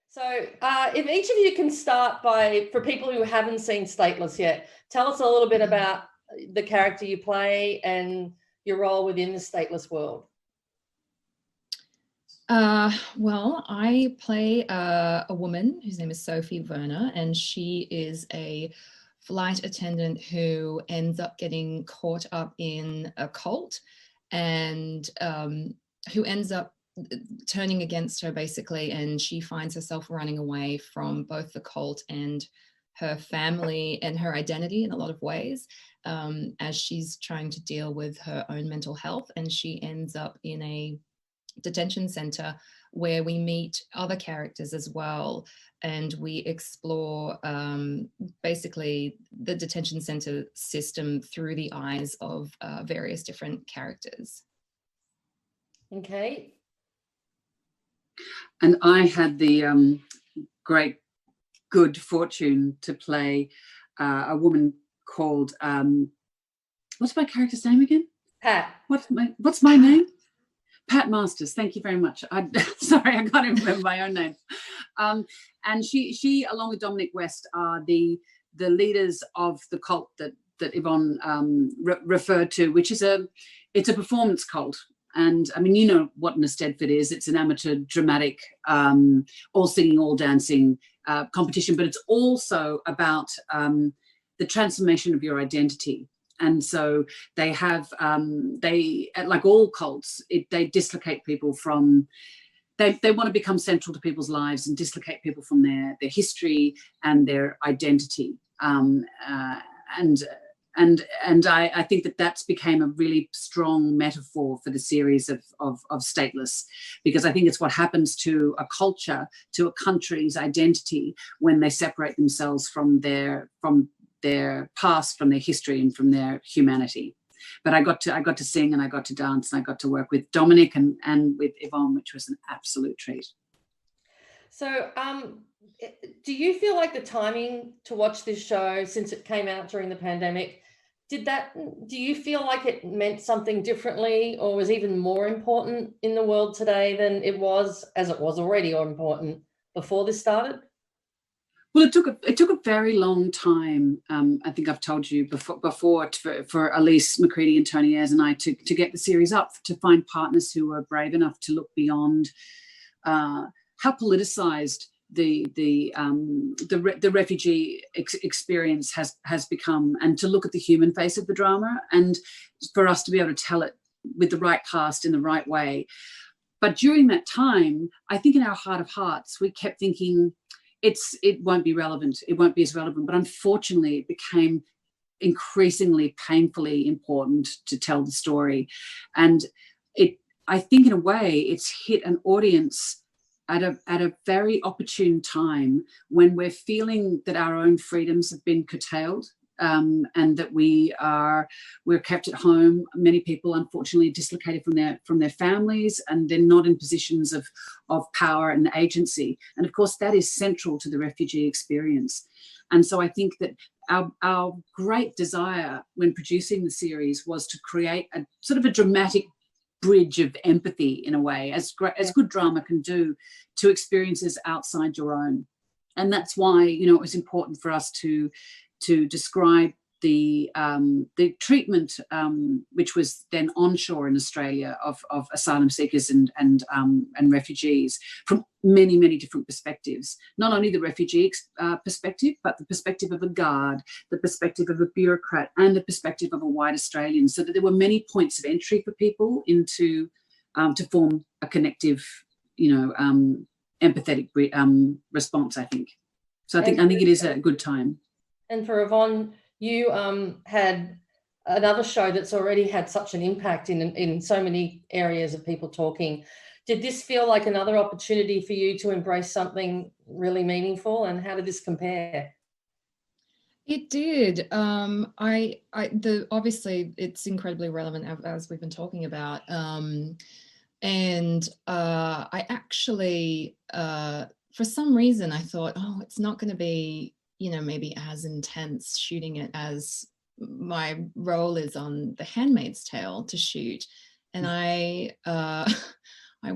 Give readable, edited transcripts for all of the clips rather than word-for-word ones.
So if each of you can start by, for people who haven't seen Stateless yet, tell us a little bit about the character you play and your role within the Stateless world. Well, I play a woman whose name is Sophie Werner, and she is a flight attendant who ends up getting caught up in a cult and who ends up turning against her basically, and she finds herself running away from both the cult and her family and her identity in a lot of ways, as she's trying to deal with her own mental health. And she ends up in a detention center where we meet other characters as well, and we explore basically the detention center system through the eyes of various different characters. Okay. And I had the great good fortune to play a woman called what's my character's name again? Pat. What's my name? Pat Masters. Thank you very much. Sorry, I can't even remember my own name. And she, along with Dominic West, are the leaders of the cult that Yvonne referred to, which is it's a performance cult. And I mean, you know what Nestedford is. It's an amateur dramatic, all singing, all dancing competition, but it's also about the transformation of your identity. And so they have, like all cults, they dislocate people from, they want to become central to people's lives and dislocate people from their history and their identity. And I think that's became a really strong metaphor for the series of Stateless, because I think it's what happens to a culture, to a country's identity when they separate themselves from their past, from their history, and from their humanity. But I got to sing, and I got to dance, and I got to work with Dominic and with Yvonne, which was an absolute treat. So do you feel like the timing to watch this show, since it came out during the pandemic, do you feel like it meant something differently, or was even more important in the world today than it was, as it was already important before this started? Well, it took a very long time. I think I've told you before for Elise McCready and Tony Ayres and I to get the series up, to find partners who were brave enough to look beyond how politicized the refugee experience has become, and to look at the human face of the drama, and for us to be able to tell it with the right cast in the right way. But during that time, I think in our heart of hearts, we kept thinking, it won't be relevant. It won't be as relevant. But unfortunately, it became increasingly painfully important to tell the story. And I think in a way, it's hit an audience at a very opportune time when we're feeling that our own freedoms have been curtailed, and that we're kept at home. Many people, unfortunately, dislocated from their families, and they're not in positions of power and agency. And of course, that is central to the refugee experience. And so I think that our great desire when producing the series was to create a sort of a dramatic bridge of empathy, in a way, as good drama can do, to experiences outside your own. And that's why, it was important for us to describe the treatment, which was then onshore in Australia, of asylum seekers and refugees from many, many different perspectives. Not only the refugee perspective, but the perspective of a guard, the perspective of a bureaucrat, and the perspective of a white Australian, so that there were many points of entry for people into to form a connective, empathetic response, I think. So I think it is a good time. And for Yvonne, you had another show that's already had such an impact in so many areas of people talking. Did this feel like another opportunity for you to embrace something really meaningful? And how did this compare? It did. Obviously it's incredibly relevant, as we've been talking about. And I actually, for some reason, I thought, it's not going to be, maybe as intense shooting it as my role is on The Handmaid's Tale to shoot. And I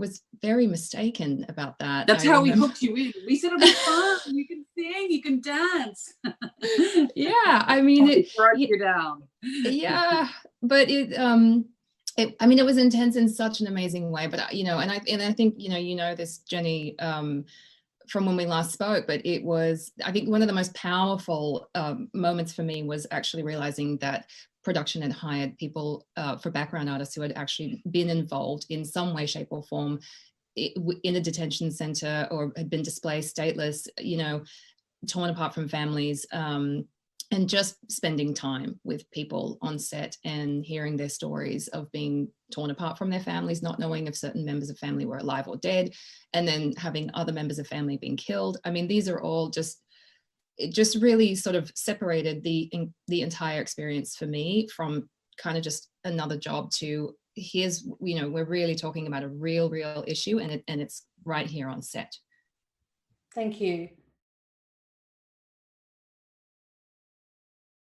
was very mistaken about that. That's how we hooked you in. We said it was fun. You can sing, you can dance. Yeah, I mean, it broke you down. Yeah, but it was intense in such an amazing way. But and I think this, Jenny, from when we last spoke. But it was, I think, one of the most powerful moments for me was actually realizing that production had hired people for background artists who had actually been involved in some way, shape, or form in a detention center, or had been displaced, stateless, torn apart from families. And just spending time with people on set and hearing their stories of being torn apart from their families, not knowing if certain members of family were alive or dead, and then having other members of family being killed. I mean, these are all it just really sort of separated the entire experience for me from kind of just another job to here's, we're really talking about a real issue, and it's right here on set. Thank you.